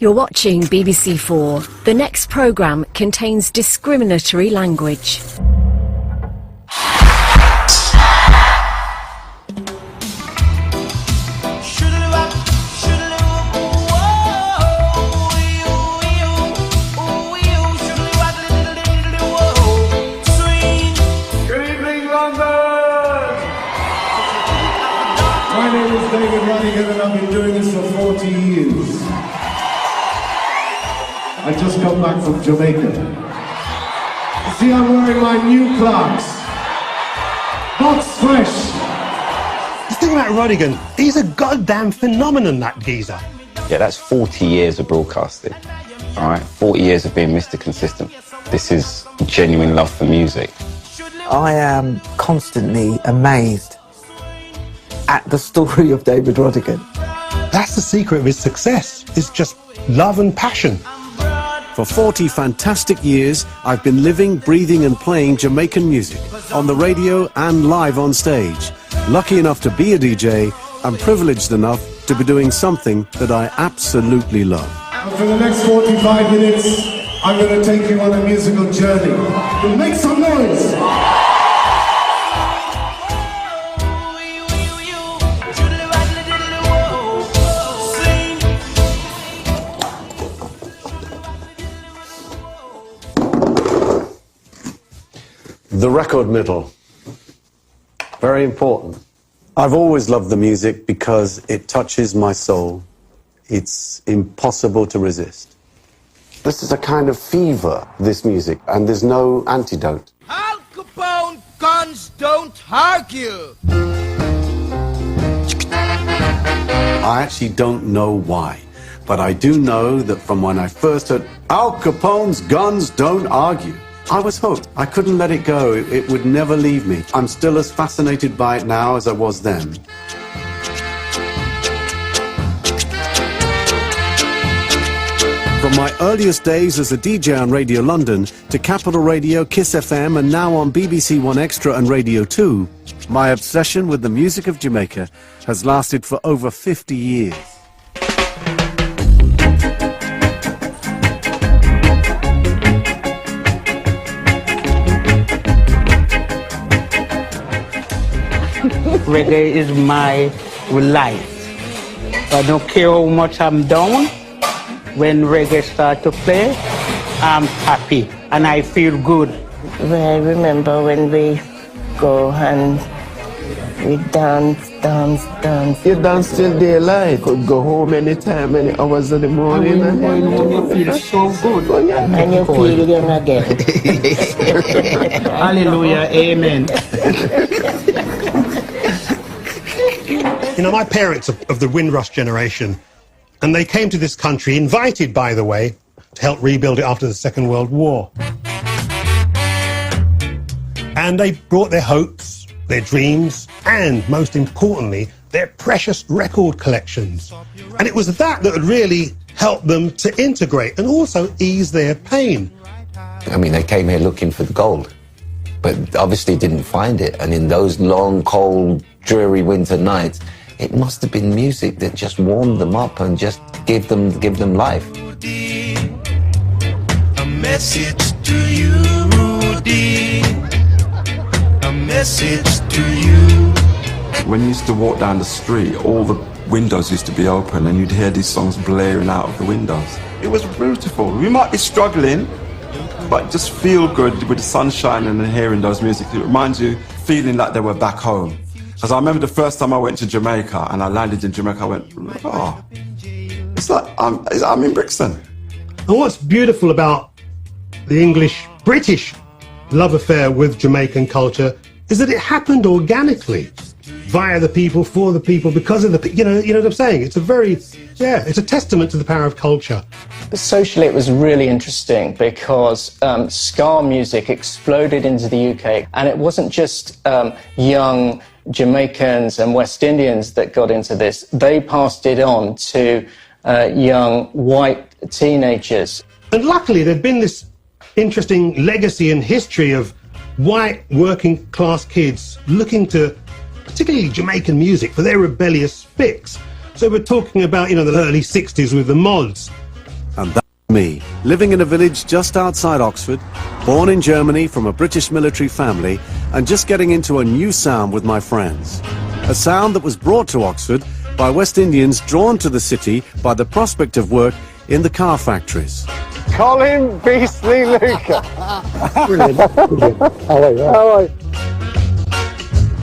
You're watching BBC4. The next programme contains discriminatory language. My name is Rodigan and I've been doing this for 40 years. I just come back from Jamaica. See, I'm wearing my new Clarks. Box fresh. The thing about Rodigan, he's a goddamn phenomenon, that geezer. Yeah, that's 40 years of broadcasting. All right, 40 years of being Mr. Consistent. This is genuine love for music. I am constantly amazed at the story of David Rodigan. That's the secret of his success. It's just love and passion. For 40 fantastic years, I've been living, breathing and playing Jamaican music on the radio and live on stage. Lucky enough to be a DJ and privileged enough to be doing something that I absolutely love. And for the next 45 minutes, I'm going to take you on a musical journey. So make some noise! The record middle. Very important. I've always loved the music because it touches my soul. It's impossible to resist. This is a kind of fever, this music, and there's no antidote. Al Capone guns don't argue. I actually don't know why, but I do know that from when I first heard Al Capone's guns don't argue, I was hooked. I couldn't let it go. It would never leave me. I'm still as fascinated by it now as I was then. From my earliest days as a DJ on Radio London to Capital Radio, Kiss FM and now on BBC One Extra and Radio 2, my obsession with the music of Jamaica has lasted for over 50 years. Reggae is my life. I don't care how much I'm down. When reggae start to play, I'm happy and I feel good. I remember when we go and we dance. You dance till daylight. Could go home anytime, many hours in the morning. You feel so good. And you feel young again. Hallelujah, amen. You know, my parents are of the Windrush generation, and they came to this country, invited, by the way, to help rebuild it after the Second World War. And they brought their hopes, their dreams, and, most importantly, their precious record collections. And it was that that really helped them to integrate and also ease their pain. I mean, they came here looking for the gold, but obviously didn't find it. And in those long, cold, dreary winter nights, it must have been music that just warmed them up and just gave them life. A message to you, Rudy. A message to you. When you used to walk down the street, all the windows used to be open and you'd hear these songs blaring out of the windows. It was beautiful. We might be struggling, but just feel good with the sun shining and hearing those music. It reminds you, feeling like they were back home. Because I remember the first time I went to Jamaica and I landed in Jamaica, I went, oh, it's like I'm in Brixton. And what's beautiful about the English-British love affair with Jamaican culture is that it happened organically, via the people, for the people, because of the, you know what I'm saying? It's a very, it's a testament to the power of culture. Socially, it was really interesting because ska music exploded into the UK, and it wasn't just young Jamaicans and West Indians that got into this. They passed it on to young white teenagers. And luckily, there'd been this interesting legacy and history of white working class kids looking to particularly Jamaican music for their rebellious fix. So we're talking about, the early 60s with the Mods. And that's me, living in a village just outside Oxford, born in Germany from a British military family, and just getting into a new sound with my friends. A sound that was brought to Oxford by West Indians drawn to the city by the prospect of work in the car factories. Colin Beastly Luca. Brilliant. How are you? How are you?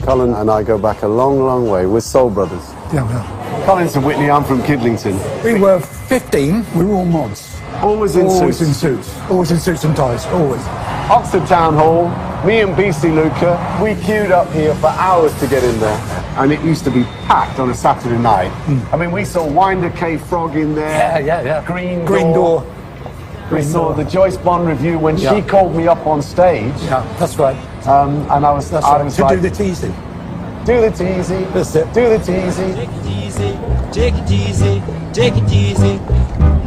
Colin and I go back a long, long way. We're soul brothers. Yeah. Colin's from Whitney, I'm from Kidlington. We were 15, we were all mods. Always in Always suits. in suits. Always in suits and ties, always. Oxford Town Hall, me and Beastly Luca, we queued up here for hours to get in there. And it used to be packed on a Saturday night. I mean, we saw Winder K. Frog in there. Yeah. Green Door. We saw the Joyce Bond review when she called me up on stage. Yeah, that's right. And I was to like, do the teasing. Do the teasy. That's it. Do the teasy. Take it easy, take it easy, take it easy.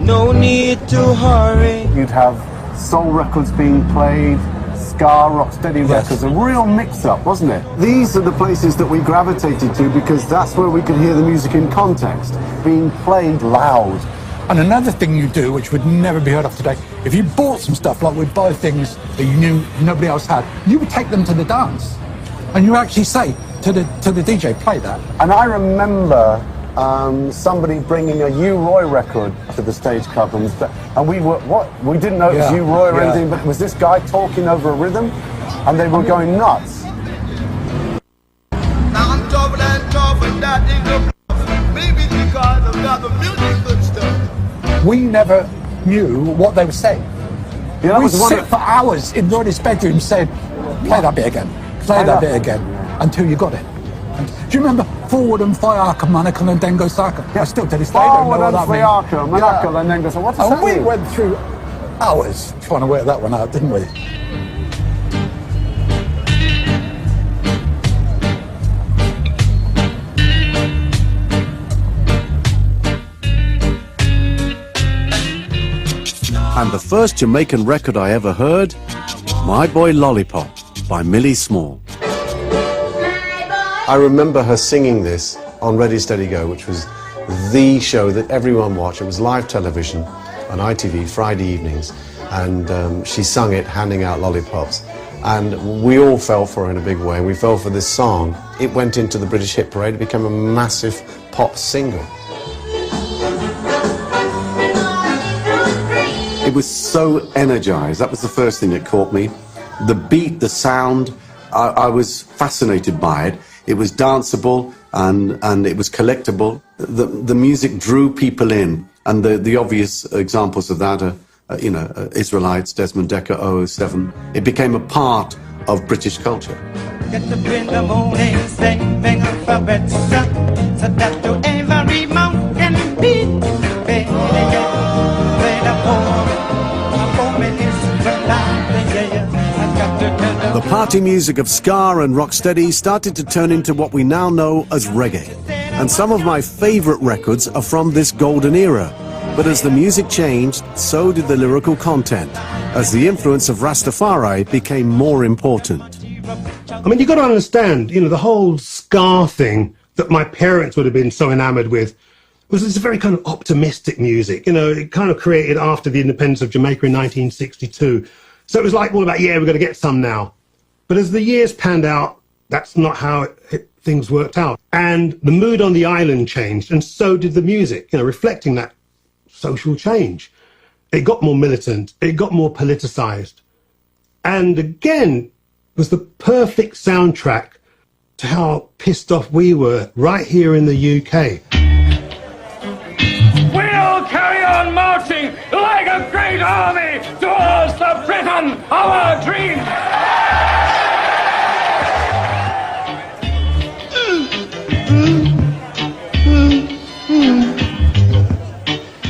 No need to hurry. You'd have soul records being played, ska, rocksteady records, a real mix-up, wasn't it? These are the places that we gravitated to because that's where we could hear the music in context, being played loud. And another thing you do, which would never be heard of today, if you bought some stuff, like we'd buy things that you knew nobody else had, you would take them to the dance. And you actually say to the DJ, play that. And I remember somebody bringing a U. Roy record to the stage club, and we were, we didn't know it was U. Roy or anything, but it was this guy talking over a rhythm, and they were going nuts. Now I'm tougher than tough, and that ain't no problem. Maybe it's because I've got the music good stuff. We never knew what they were saying. Yeah, We'd sit for hours in Roddy's bedroom saying, play that bit again, play that bit again, until you got it. And do you remember Forward and Fayaka, Manakal and Dengo Saka? I still to this day don't know Forward what and that means. Fayaka, Manakal and Dengo Saka. What does that And we mean? went through hours trying to work that one out, didn't we? And the first Jamaican record I ever heard, My Boy Lollipop by Millie Small. I remember her singing this on Ready Steady Go, which was the show that everyone watched. It was live television on ITV Friday evenings, and she sung it handing out lollipops, and we all fell for her in a big way. We fell for this song. It went into the British hit parade. It became a massive pop single. It was so energized. That was the first thing that caught me. The beat, the sound, I was fascinated by it. It was danceable and it was collectible. The music drew people in, and the obvious examples of that are, Israelites, Desmond Dekker, 007. It became a part of British culture. Get up in the morning, singing alphabets, so that to every mountain beat. Play the poem, The party music of ska and rocksteady started to turn into what we now know as reggae. And some of my favorite records are from this golden era. But as the music changed, so did the lyrical content, as the influence of Rastafari became more important. I mean, you've got to understand, the whole ska thing that my parents would have been so enamored with was this very kind of optimistic music. It kind of created after the independence of Jamaica in 1962. So it was like all about, we're going to get some now. But as the years panned out, that's not how things worked out. And the mood on the island changed, and so did the music, reflecting that social change. It got more militant, it got more politicized. And again, it was the perfect soundtrack to how pissed off we were right here in the UK. We'll carry on marching like a great army towards the Britain of our dreams.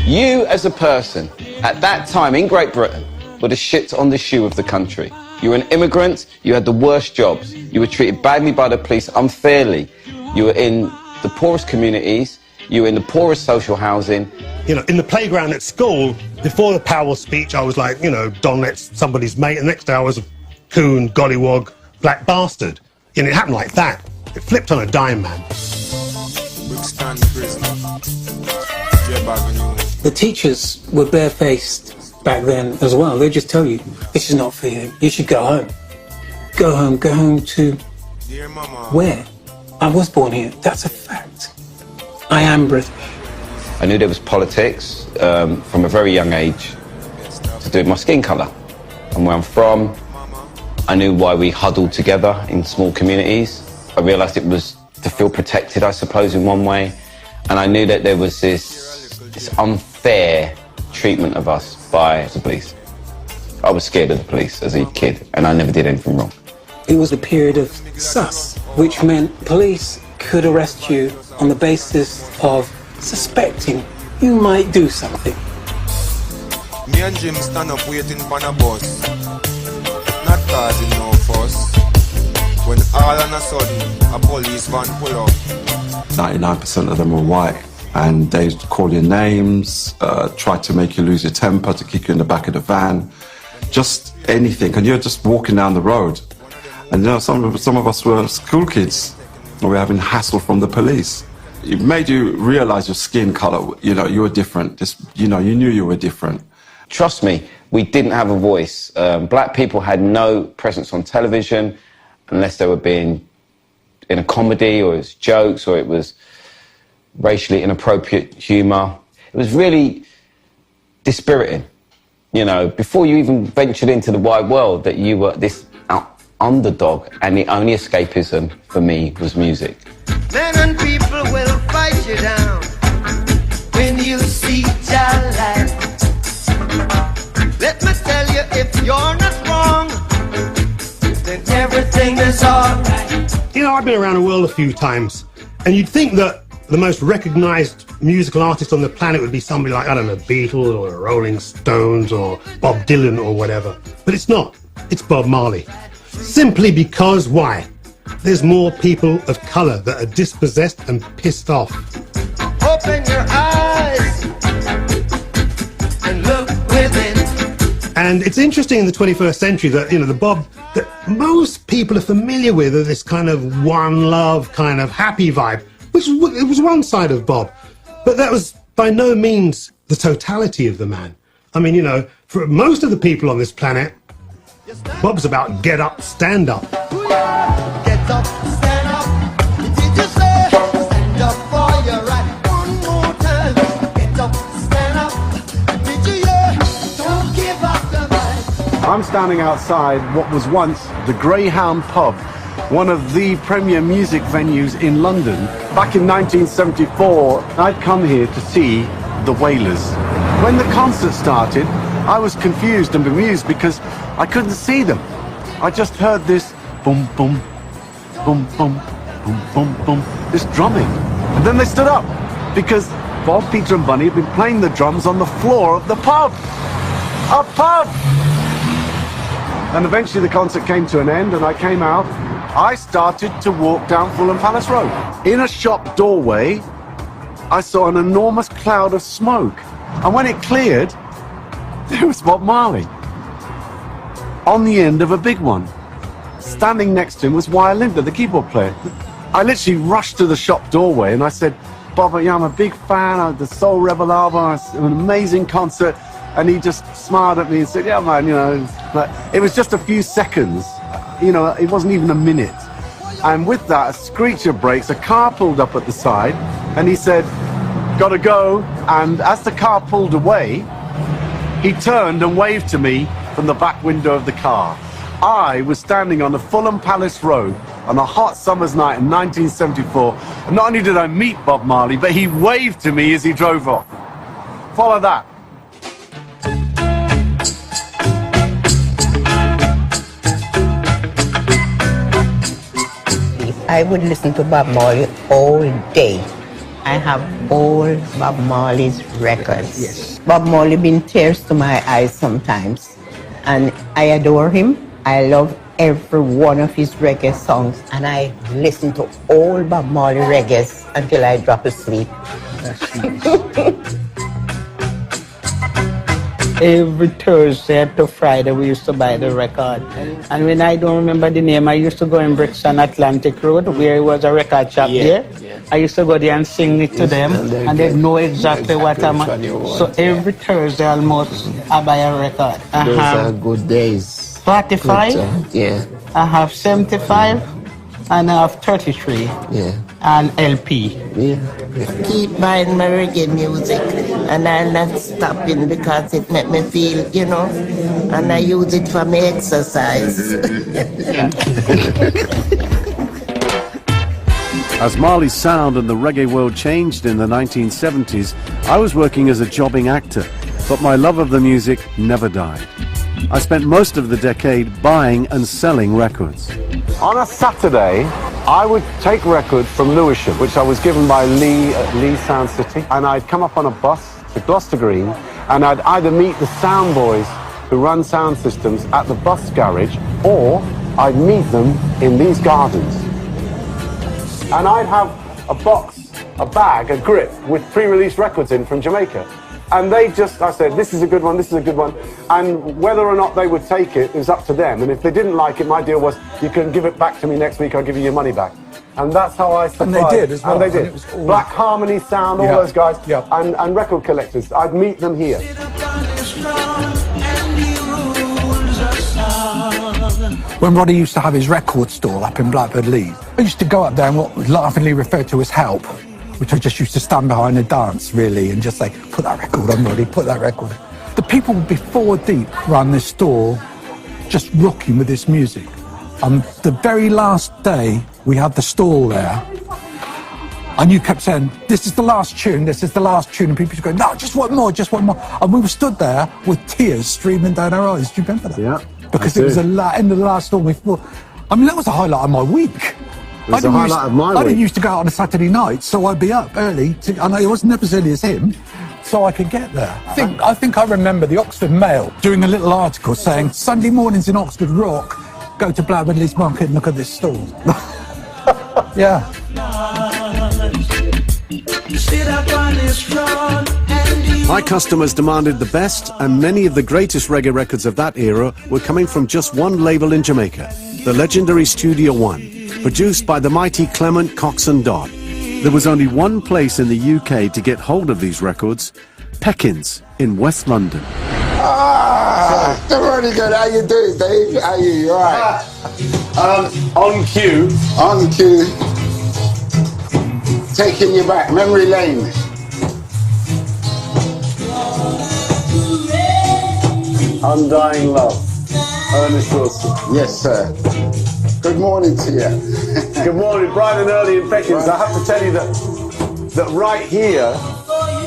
You as a person, at that time in Great Britain, were the shit on the shoe of the country. You were an immigrant, you had the worst jobs, you were treated badly by the police, unfairly. You were in the poorest communities, you were in the poorest social housing. In the playground at school, before the Powell speech, I was like, Don Let's somebody's mate, and the next day I was a coon, gollywog, black bastard. It happened like that. It flipped on a dime, man. The teachers were barefaced back then as well. They just tell you, this is not for you. You should go home. Go home. Go home to where? I was born here. That's a fact. I am British. I knew there was politics from a very young age to do with my skin colour and where I'm from. I knew why we huddled together in small communities. I realised it was to feel protected, I suppose, in one way. And I knew that there was this unfair treatment of us by the police. I was scared of the police as a kid, and I never did anything wrong. It was a period of sus, which meant police could arrest you on the basis of suspecting you might do something. Me and Jim stand up waiting for a bus, not causing no fuss. When all on a sudden a police van pull up. 99% of them were white, and they'd call your names, try to make you lose your temper, to kick you in the back of the van, just anything. And you're just walking down the road, and you know, some of us were school kids, and we're having hassle from the police. It made you realise your skin colour. You know, you were different. Just, you know, you knew you were different. Trust me, we didn't have a voice. Black people had no presence on television unless they were being in a comedy, or it was jokes, or it was racially inappropriate humour. It was really dispiriting, you know, before you even ventured into the wide world, that you were this underdog, and the only escapism for me was music. Men and people will fight you down when you see your light. Let me tell you, if you're not wrong, then everything is alright. You know, I've been around the world a few times, and you'd think that the most recognised musical artist on the planet would be somebody like, I don't know, Beatles or the Rolling Stones or Bob Dylan or whatever. But it's not. It's Bob Marley. Simply because, why? There's more people of colour that are dispossessed and pissed off. Open your eyes and look within. And it's interesting in the 21st century that, you know, the Bob that most people are familiar with are this kind of one love, kind of happy vibe, which it was one side of Bob. But that was by no means the totality of the man. I mean, you know, for most of the people on this planet, Bob's about get up, stand up. Get up, stand up. Did you say stand up for your right? One more time. Get up, stand up. Did you hear? Don't give up the fight. I'm standing outside what was once the Greyhound pub, one of the premier music venues in London. Back in 1974, I'd come here to see the Wailers. When the concert started, I was confused and bemused because I couldn't see them. I just heard this boom, boom, boom, boom, boom, boom, boom, this drumming. And then they stood up because Bob, Peter and Bunny had been playing the drums on the floor of the pub. A pub! And eventually the concert came to an end and I came out. I started to walk down Fulham Palace Road. In a shop doorway, I saw an enormous cloud of smoke. And when it cleared, it was Bob Marley. On the end of a big one. Standing next to him was Wyatt Linder, the keyboard player. I literally rushed to the shop doorway and I said, Bob, I'm a big fan of the Soul Rebel album, it's an amazing concert. And he just smiled at me and said, yeah, man, you know, but it was just a few seconds. You know, it wasn't even a minute. And with that, a screecher brakes, a car pulled up at the side, and he said, gotta go. And as the car pulled away, he turned and waved to me from the back window of the car. I was standing on the Fulham Palace Road on a hot summer's night in 1974. And not only did I meet Bob Marley, but he waved to me as he drove off. Follow that. I would listen to Bob Marley all day. I have all Bob Marley's records. Yes. Bob Marley brings tears to my eyes sometimes. And I adore him. I love every one of his reggae songs. And I listen to all Bob Marley reggaes until I drop asleep. That's nice. Every Thursday to Friday we used to buy the record. And when I don't remember the name, I used to go in Brixton Atlantic Road where it was a record shop there. Yeah. I used to go there and sing it to them, and they know exactly what I'm. So every Thursday almost, I buy a record. I Those have are good days. 45. Yeah. I have 75, and I have 33. Yeah. And LP. Yeah. Keep buying my reggae music, and I'm not stopping because it make me feel, you know, and I use it for my exercise. As Marley's sound and the reggae world changed in the 1970s, I was working as a jobbing actor, but my love of the music never died. I spent most of the decade buying and selling records. On a Saturday, I would take records from Lewisham, which I was given by Lee at Lee Sound City, and I'd come up on a bus to Gloucester Green, and I'd either meet the sound boys who run sound systems at the bus garage, or I'd meet them in these gardens. And I'd have a box, a bag, a grip with pre-release records in from Jamaica. And I said, this is a good one, this is a good one. And whether or not they would take it is up to them. And if they didn't like it, my deal was, you can give it back to me next week, I'll give you your money back. And that's how I supplied. And they did as well. And they did. Black Harmony Sound, all those guys, and record collectors. I'd meet them here. When Roddy used to have his record stall up in Blackbird Leys, I used to go up there and what was laughingly referred to as help, which I just used to stand behind the dance, really, and just say, put that record on, Roddy, put that record on. The people would be 4 deep around this store, just rocking with this music. And the very last day we had the stall there, and you kept saying, this is the last tune, this is the last tune, and people used to go, no, just one more, just one more. And we were stood there with tears streaming down our eyes. Do you remember that? Yeah. Because it was the end of the last store before. I mean, that was the highlight of my week. It was the highlight of my week. I didn't used to go out on a Saturday night, so I'd be up early. And I wasn't never as early as him, so I could get there. I think I remember the Oxford Mail doing a little article saying, Sunday mornings in Oxford rock, go to Blackbird Leys Market and look at this stall. Yeah. My customers demanded the best, and many of the greatest reggae records of that era were coming from just one label in Jamaica, the legendary Studio One, produced by the mighty Clement Coxon Dodd. There was only one place in the UK to get hold of these records, Peckins in West London. The Rodigan, how you doing, Dave? How you right? On cue. On cue. Taking you back, memory lane. Undying Love, Ernest Wilson. Yes, sir. Good morning to you. Good morning, bright and early in Peckins. I have to tell you that right here,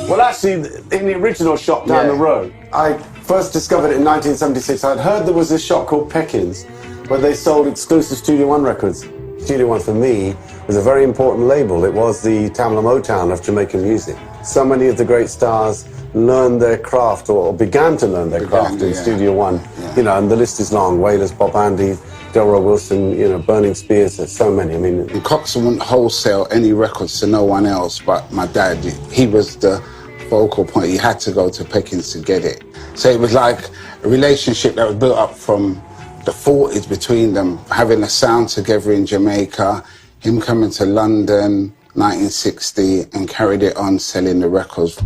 well, actually, in the original shop down the road, I first discovered it in 1976. I'd heard there was this shop called Peckins, where they sold exclusive Studio One records. Studio One, for me, was a very important label. It was the Tamla Motown of Jamaican music. So many of the great stars learned their craft, or began to learn their craft in Studio One. You know, and the list is long. Wailers, Bob Andy, Delroy Wilson, you know, Burning Spears, there's so many. I mean, and Coxon wouldn't wholesale any records to no one else but my dad. He was the focal point. He had to go to Peckins to get it. So it was like a relationship that was built up from the 40s between them, having a sound together in Jamaica, him coming to London, 1960, and carried it on selling the records.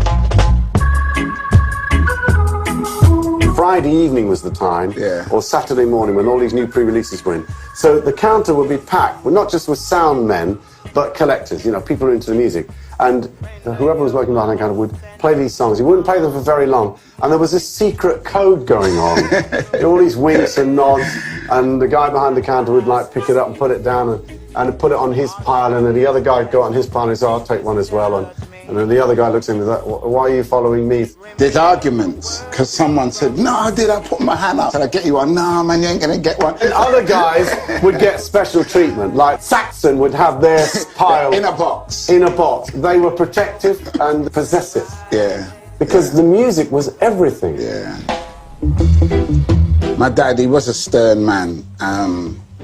Friday evening was the time, or Saturday morning when all these new pre-releases were in. So the counter would be packed, not just with sound men, but collectors, you know, people who are into the music. And whoever was working behind the counter would play these songs. He wouldn't play them for very long. And there was this secret code going on. All these winks and nods, and the guy behind the counter would like pick it up and put it down and put it on his pile, and then the other guy would go on his pile and say, I'll take one as well. And then the other guy looks at him and says, why are you following me? There's arguments, because someone said, no, did I put my hand up? Did I get you one? No, man, you ain't going to get one. And other guys would get special treatment, like Saxon would have their pile in a box. In a box. They were protective and possessive. Yeah. Because the music was everything. Yeah. My dad, he was a stern man,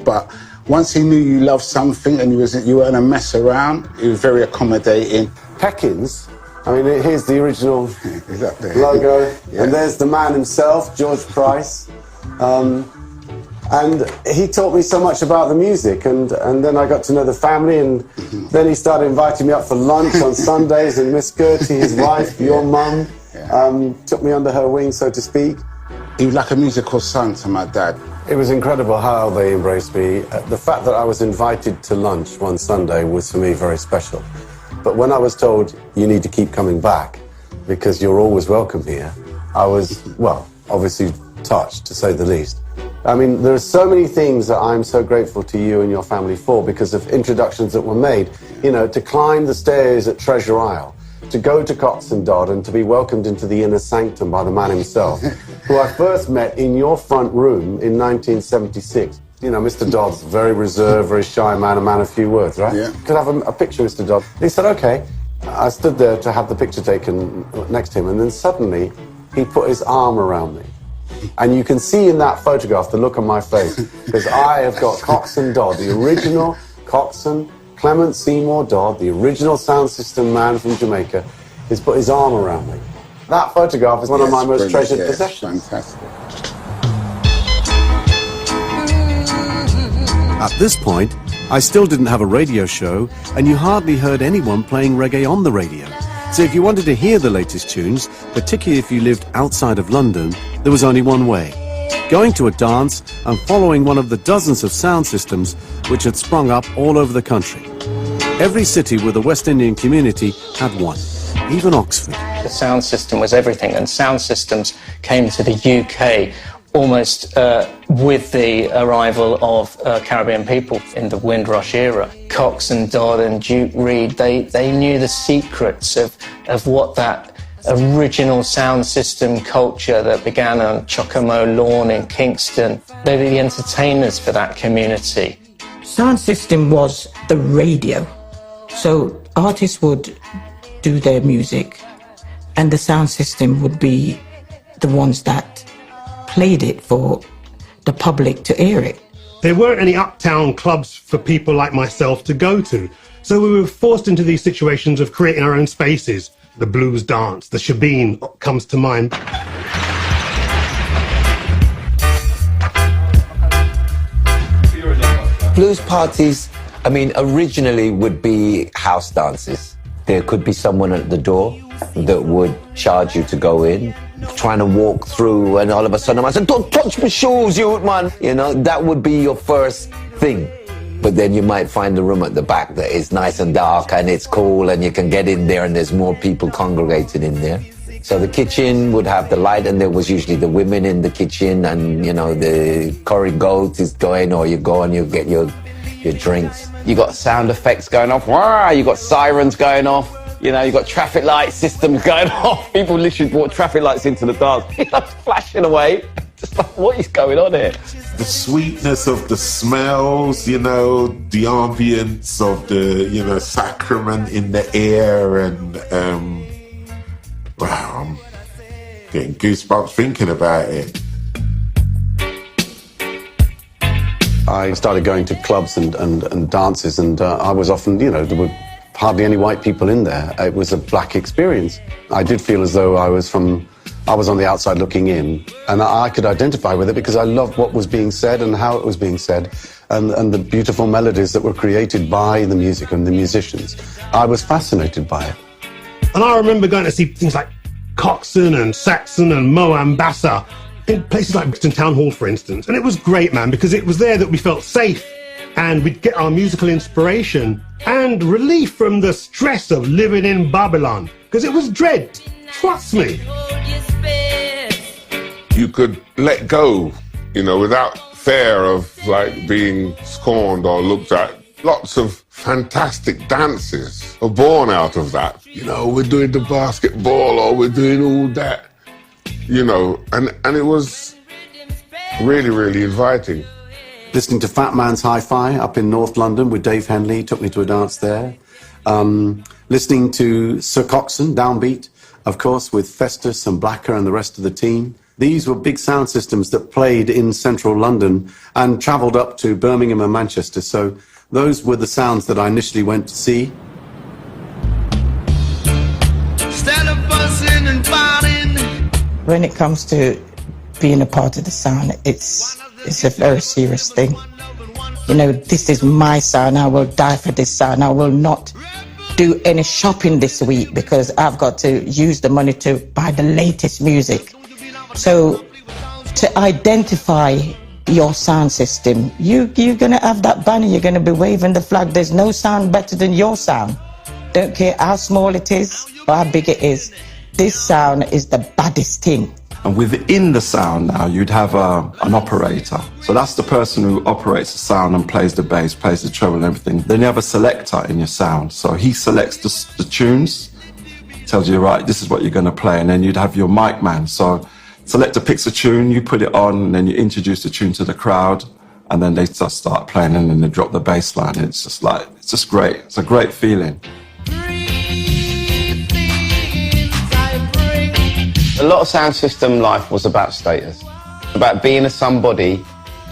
but once he knew you loved something and you weren't a mess around, he was very accommodating. Peckins, I mean, here's the original logo, and there's the man himself, George Price. And he taught me so much about the music, and then I got to know the family, and then he started inviting me up for lunch on Sundays, and Miss Gertie, his wife, your mum, took me under her wing, so to speak. He was like a musical son to my dad. It was incredible how they embraced me. The fact that I was invited to lunch one Sunday was for me very special. But when I was told, you need to keep coming back because you're always welcome here, I was, well, obviously touched, to say the least. I mean, there are so many things that I'm so grateful to you and your family for because of introductions that were made. You know, to climb the stairs at Treasure Isle, to go to Cox and Dodd and to be welcomed into the inner sanctum by the man himself, who I first met in your front room in 1976. You know, Mr. Dodd's very reserved, very shy man, a man of few words, right? Yeah. Could I have a picture, Mr. Dodd? He said, okay. I stood there to have the picture taken next to him, and then suddenly he put his arm around me. And you can see in that photograph the look on my face, because I have got Cox and Dodd, the original Coxon, Clement Seymour Dodd, the original sound system man from Jamaica, has put his arm around me. That photograph is one of my most treasured possessions. Fantastic. At this point, I still didn't have a radio show, and you hardly heard anyone playing reggae on the radio. So if you wanted to hear the latest tunes, particularly if you lived outside of London, there was only one way. Going to a dance and following one of the dozens of sound systems which had sprung up all over the country. Every city with a West Indian community had one, even Oxford. The sound system was everything, and sound systems came to the UK almost with the arrival of Caribbean people in the Windrush era. Cox and Dodd and Duke Reid, they knew the secrets of what that original sound system culture that began on Chocomo Lawn in Kingston. They were the entertainers for that community. Sound system was the radio. So artists would do their music and the sound system would be the ones that played it for the public to hear it. There weren't any uptown clubs for people like myself to go to, so we were forced into these situations of creating our own spaces. The blues dance, the shebeen comes to mind. Blues parties, I mean, originally would be house dances. There could be someone at the door that would charge you to go in, trying to walk through, and all of a sudden I said, "Don't touch my shoes, you man." You know, that would be your first thing. But then you might find a room at the back that is nice and dark and it's cool and you can get in there and there's more people congregated in there. So the kitchen would have the light, and there was usually the women in the kitchen, and, you know, the curry goat is going, or you go and you get your drinks. You got sound effects going off. Wah! You got sirens going off. You know, you got traffic light systems going off. People literally brought traffic lights into the dance. Flashing away. Just like, what is going on here? The sweetness of the smells, you know, the ambience of the, you know, sacrament in the air, and wow, I'm getting goosebumps thinking about it. I started going to clubs and dances, and I was often, you know, there were hardly any white people in there. It was a black experience. I did feel as though I was on the outside looking in, and I could identify with it because I loved what was being said and how it was being said, and the beautiful melodies that were created by the music and the musicians. I was fascinated by it. And I remember going to see things like Coxon and Saxon and Moambasa in places like Brixton Town Hall, for instance. And it was great, man, because it was there that we felt safe and we'd get our musical inspiration and relief from the stress of living in Babylon, because it was dread. Trust me. You could let go, you know, without fear of like being scorned or looked at. Lots of fantastic dances are born out of that. You know, we're doing the basketball or we're doing all that, you know, and it was really, really inviting. Listening to Fat Man's Hi-Fi up in North London with Dave Henley, took me to a dance there. Listening to Sir Coxon, Downbeat, of course, with Festus and Blacker and the rest of the team. These were big sound systems that played in central London and travelled up to Birmingham and Manchester. So those were the sounds that I initially went to see. When it comes to being a part of the sound, it's It's a very serious thing. You know, this is my sound. I will die for this sound. I will not do any shopping this week because I've got to use the money to buy the latest music. So to identify your sound system, you're going to have that banner, you're going to be waving the flag. There's no sound better than your sound. Don't care how small it is or how big it is. This sound is the baddest thing. And within the sound now, you'd have an operator. So that's the person who operates the sound and plays the bass, plays the treble and everything. Then you have a selector in your sound. So he selects the tunes, tells you, right, this is what you're going to play. And then you'd have your mic man. So selector picks a tune, you put it on, and then you introduce the tune to the crowd. And then they just start playing, and then they drop the bass line. It's just like, it's just great. It's a great feeling. A lot of sound system life was about status, about being a somebody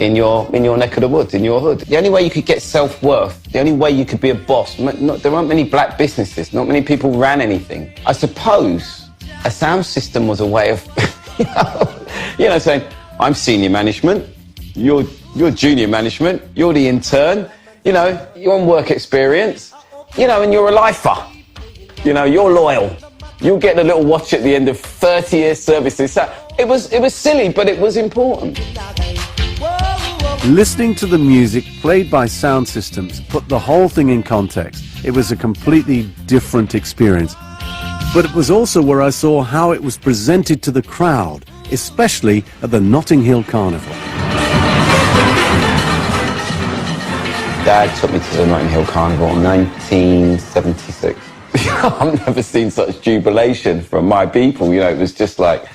in your neck of the woods, in your hood. The only way you could get self-worth, the only way you could be a boss, there weren't many black businesses, not many people ran anything. I suppose a sound system was a way of, saying, I'm senior management, you're junior management, you're the intern, you're on work experience, and you're a lifer, you're loyal. You'll get a little watch at the end of 30 years services. It was silly, but it was important. Listening to the music played by sound systems put the whole thing in context. It was a completely different experience. But it was also where I saw how it was presented to the crowd, especially at the Notting Hill Carnival. Dad took me to the Notting Hill Carnival in 1976. I've never seen such jubilation from my people. It was just like,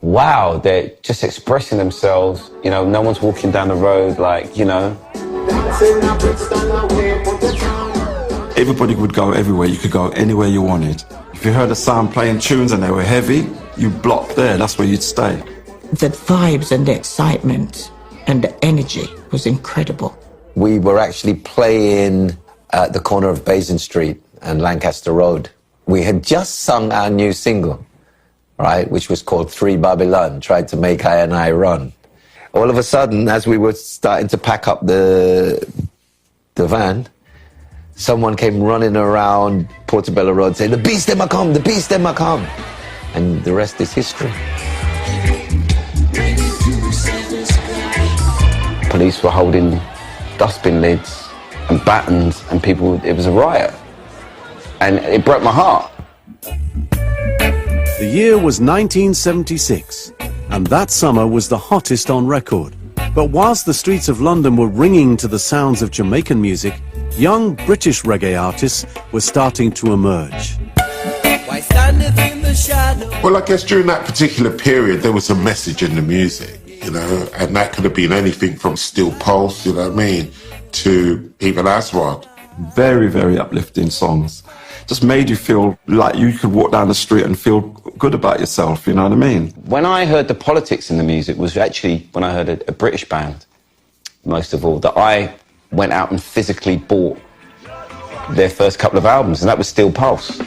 wow, they're just expressing themselves. No one's walking down the road like, Everybody would go everywhere. You could go anywhere you wanted. If you heard a sound playing tunes and they were heavy, you blocked there. That's where you'd stay. The vibes and the excitement and the energy was incredible. We were actually playing at the corner of Basing Street and Lancaster Road. We had just sung our new single, right, which was called 3 Babylon, tried to make I run. All of a sudden, as we were starting to pack up the van, someone came running around Portobello Road saying, the beast them a come, the beast them a come. And the rest is history. Police were holding dustbin lids and batons, and people, it was a riot. And it broke my heart. The year was 1976, and that summer was the hottest on record. But whilst the streets of London were ringing to the sounds of Jamaican music, young British reggae artists were starting to emerge. Well, I guess during that particular period, there was a message in the music, and that could have been anything from Still Pulse, to even Aswad. Very, very uplifting songs. Just made you feel like you could walk down the street and feel good about yourself, you know what I mean? When I heard the politics in the music was actually when I heard a British band, most of all, that I went out and physically bought their first couple of albums, and that was Still Pulse.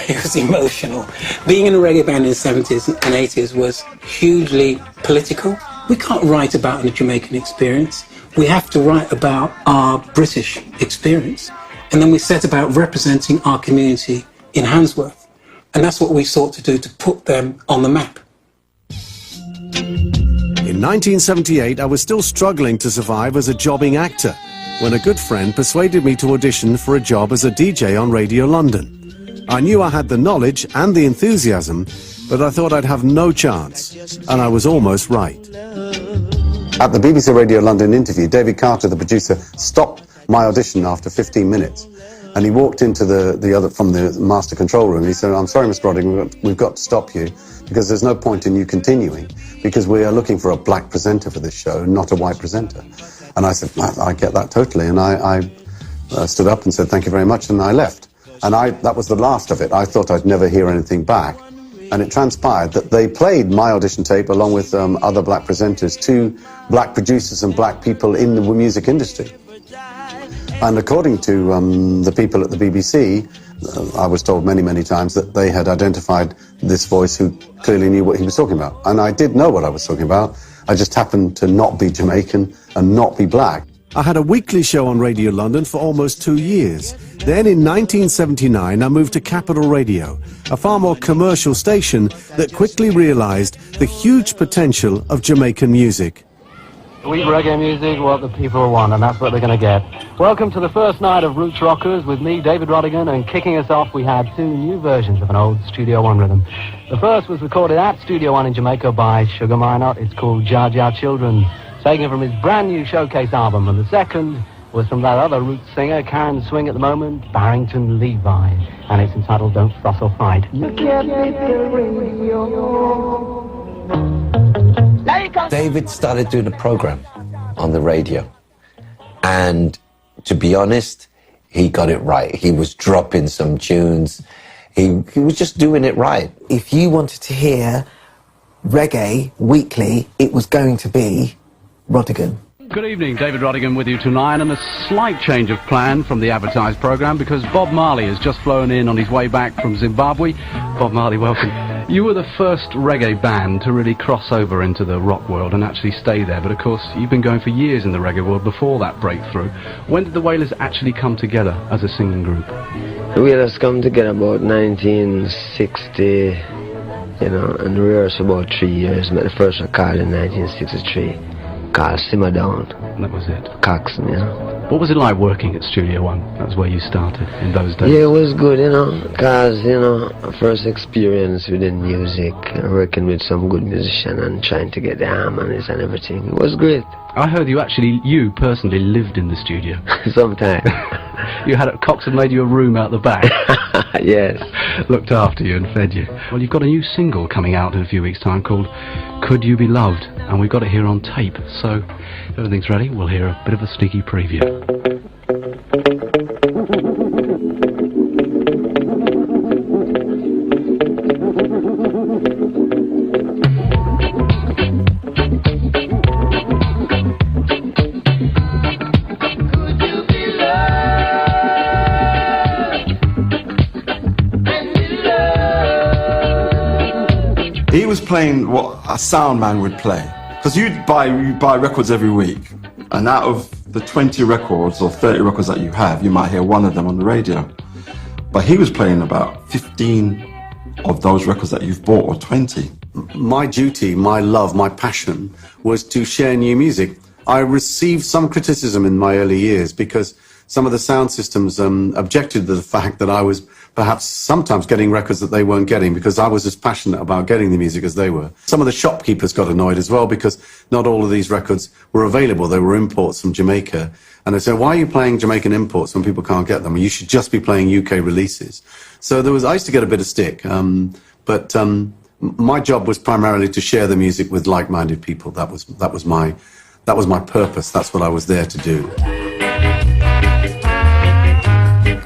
It was emotional. Being in a reggae band in the 70s and 80s was hugely political. We can't write about the Jamaican experience. We have to write about our British experience. And then we set about representing our community in Handsworth. And that's what we sought to do, to put them on the map. In 1978, I was still struggling to survive as a jobbing actor when a good friend persuaded me to audition for a job as a DJ on Radio London. I knew I had the knowledge and the enthusiasm, but I thought I'd have no chance, and I was almost right. At the BBC Radio London interview, David Carter, the producer, stopped my audition after 15 minutes, and he walked into from the master control room. He said, "I'm sorry, Mr. Rodigan, we've got to stop you, because there's no point in you continuing, because we are looking for a black presenter for this show, not a white presenter." And I said, I get that totally, and I stood up and said, "Thank you very much," and I left. And that was the last of it. I thought I'd never hear anything back. And it transpired that they played my audition tape along with other black presenters to black producers and black people in the music industry. And according to the people at the BBC, I was told many, many times that they had identified this voice who clearly knew what he was talking about. And I did know what I was talking about. I just happened to not be Jamaican and not be black. I had a weekly show on Radio London for almost 2 years. Then in 1979, I moved to Capital Radio, a far more commercial station that quickly realised the huge potential of Jamaican music. Sweet reggae music, what the people want, and that's what they're going to get. Welcome to the first night of Roots Rockers with me, David Rodigan, and kicking us off we had 2 new versions of an old Studio One rhythm. The first was recorded at Studio One in Jamaica by Sugar Minott. It's called Jah Jah Children, taken from his brand new showcase album, and the second was from that other roots singer, carrying the swing at the moment, Barrington Levi, and it's entitled Don't Fuss or Fight. David started doing a program on the radio, and to be honest, he got it right. He was dropping some tunes. He was just doing it right. If you wanted to hear reggae weekly, it was going to be Rodigan. Good evening, David Rodigan with you tonight, and a slight change of plan from the advertised programme because Bob Marley has just flown in on his way back from Zimbabwe. Bob Marley, welcome. You were the first reggae band to really cross over into the rock world and actually stay there, but of course you've been going for years in the reggae world before that breakthrough. When did the Wailers actually come together as a singing group? The Wailers come together about 1960, you know, and we rehearsed about 3 years. Met the first record in 1963. Called Simmer Down. And that was it. Coxon, you know. What was it like working at Studio One? That was where you started in those days. Yeah, it was good, you know, because, you know, first experience within music, working with some good musician and trying to get the harmonies and everything. It was great. I heard you personally lived in the studio. Sometimes. You had Coxon made you a room out the back. Yes. Looked after you and fed you. Well, you've got a new single coming out in a few weeks' time called Could You Be Loved? And we've got it here on tape. So if everything's ready, we'll hear a bit of a sneaky preview. He was playing what a sound man would play. Because you buy records every week, and out of the 20 records or 30 records that you have, you might hear one of them on the radio. But he was playing about 15 of those records that you've bought, or 20. My duty, my love, my passion was to share new music. I received some criticism in my early years because some of the sound systems objected to the fact that I was perhaps sometimes getting records that they weren't getting because I was as passionate about getting the music as they were. Some of the shopkeepers got annoyed as well because not all of these records were available. They were imports from Jamaica. And they said, why are you playing Jamaican imports when people can't get them? You should just be playing UK releases. So I used to get a bit of stick. But my job was primarily to share the music with like-minded people. That was my purpose. That's what I was there to do.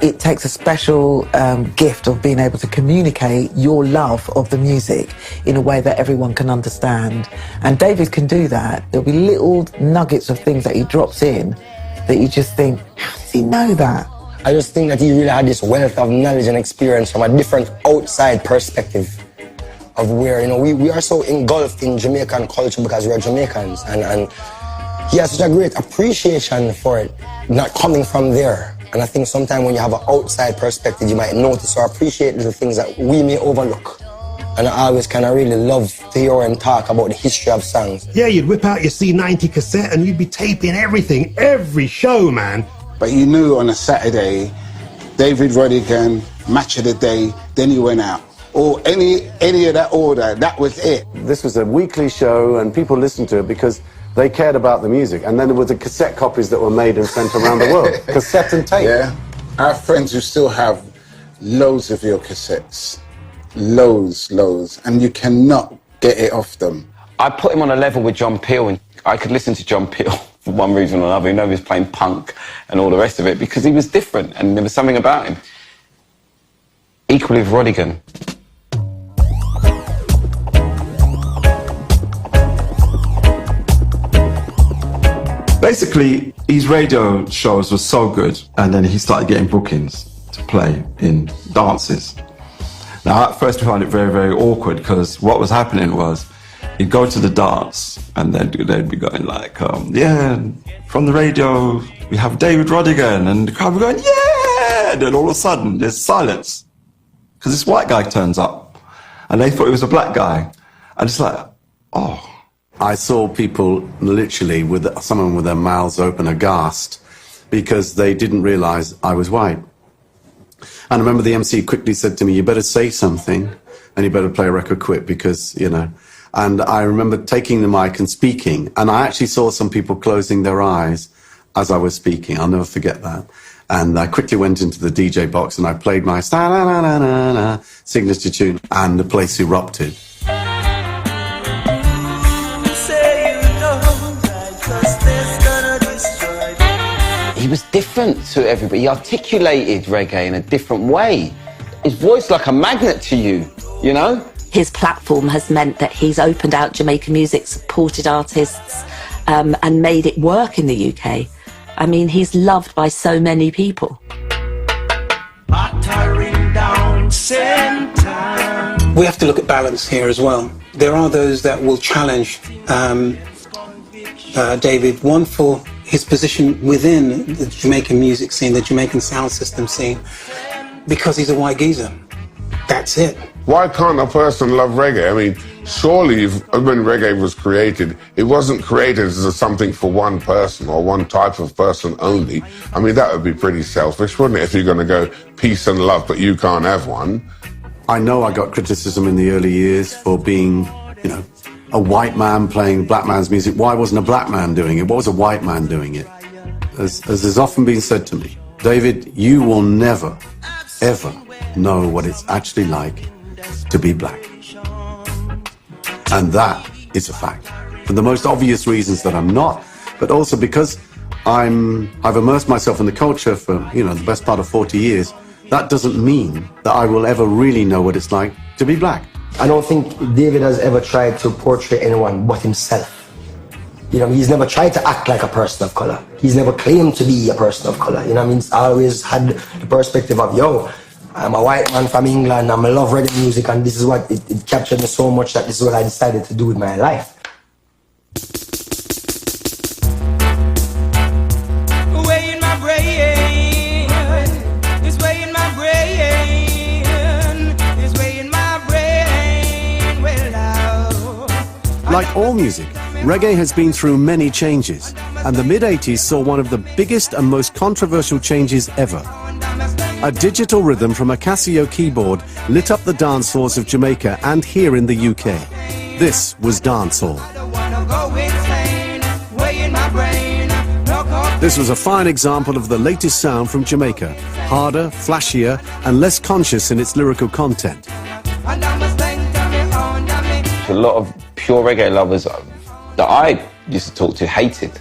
It takes a special gift of being able to communicate your love of the music in a way that everyone can understand. And David can do that. There'll be little nuggets of things that he drops in that you just think, how does he know that? I just think that he really had this wealth of knowledge and experience from a different outside perspective of where, you know, we are so engulfed in Jamaican culture because we are Jamaicans, and he has such a great appreciation for it, not coming from there. And I think sometimes when you have an outside perspective, you might notice or appreciate little things that we may overlook. And I always kind of really love to hear and talk about the history of songs. Yeah, you'd whip out your C90 cassette and you'd be taping everything, every show, man. But you knew on a Saturday, David Rodigan, match of the day, then he went out. Or any of that order, that was it. This was a weekly show and people listened to it because they cared about the music. And then there were the cassette copies that were made and sent around the world. Cassette and tape. Yeah. I have friends who still have loads of your cassettes. Loads. And you cannot get it off them. I put him on a level with John Peel, and I could listen to John Peel for one reason or another. You know, he was playing punk and all the rest of it because he was different and there was something about him. Equally with Rodigan. Basically, His radio shows were so good, and then he started getting bookings to play in dances. Now, at first we found it very, very awkward, because what was happening was he'd go to the dance, and then they'd be going like, yeah, from the radio, we have David Rodigan, and the crowd were going, yeah! And then all of a sudden, there's silence, because this white guy turns up, and they thought he was a black guy. And it's like, oh. I saw people literally with someone with their mouths open aghast because they didn't realize I was white. And I remember the MC quickly said to me, you better say something and you better play a record quick because, you know. And I remember taking the mic and speaking, and I actually saw some people closing their eyes as I was speaking. I'll never forget that. And I quickly went into the DJ box and I played my signature tune, and the place erupted. He was different to everybody. He articulated reggae in a different way. His voice like a magnet to you, you know? His platform has meant that he's opened out Jamaican music, supported artists, and made it work in the UK. I mean, he's loved by so many people. We have to look at balance here as well. There are those that will challenge David, one for his position within the Jamaican music scene, the Jamaican sound system scene, because he's a white geezer. That's it. Why can't a person love reggae? I mean, surely when reggae was created, it wasn't created as something for one person or one type of person only. I mean, that would be pretty selfish, wouldn't it, if you're going to go peace and love, but you can't have one? I know I got criticism in the early years for being, you know, a white man playing black man's music. Why wasn't a black man doing it? What was a white man doing it? As has often been said to me, David, you will never, ever know what it's actually like to be black. And that is a fact. For the most obvious reasons that I'm not, but also because I've immersed myself in the culture for, you know, the best part of 40 years, that doesn't mean that I will ever really know what it's like to be black. I don't think David has ever tried to portray anyone but himself. You know, he's never tried to act like a person of color. He's never claimed to be a person of color. You know what I mean? He's always had the perspective of, yo, I'm a white man from England, I love reggae music, and this is what, it captured me so much that this is what I decided to do with my life. Like all music, reggae has been through many changes, and the mid-80s saw one of the biggest and most controversial changes ever. A digital rhythm from a Casio keyboard lit up the dance floors of Jamaica and here in the UK. This was dancehall. This was a fine example of the latest sound from Jamaica, harder, flashier, and less conscious in its lyrical content. A lot of pure reggae lovers that I used to talk to hated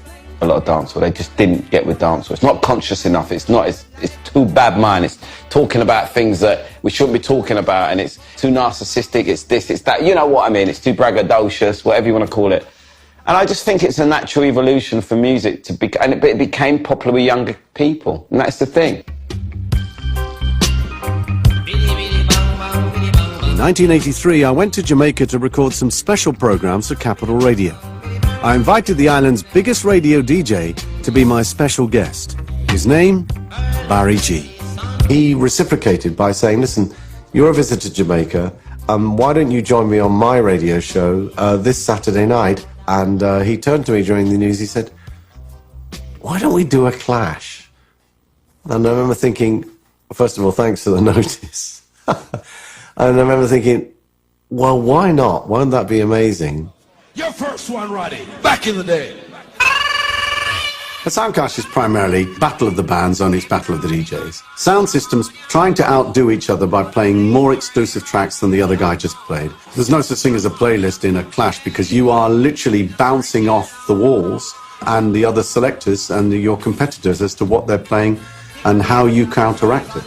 a lot of dancehall. They just didn't get with dancehall. It's not conscious enough. It's too bad mind. It's talking about things that we shouldn't be talking about, and it's too narcissistic. It's this, it's that. You know what I mean? It's too braggadocious, whatever you want to call it. And I just think it's a natural evolution for music to be, and it became popular with younger people, and that's the thing. In 1983, I went to Jamaica to record some special programs for Capital Radio. I invited the island's biggest radio DJ to be my special guest. His name, Barry G. He reciprocated by saying, listen, you're a visitor to Jamaica, why don't you join me on my radio show this Saturday night? And he turned to me during the news, he said, why don't we do a clash? And I remember thinking, first of all, thanks for the notice. And I remember thinking, well, why not? Won't that be amazing? Your first one, Roddy, back in the day. The Soundcast is primarily battle of the bands, only it's battle of the DJs. Sound systems trying to outdo each other by playing more exclusive tracks than the other guy just played. There's no such thing as a playlist in a clash because you are literally bouncing off the walls and the other selectors and your competitors as to what they're playing and how you counteract it.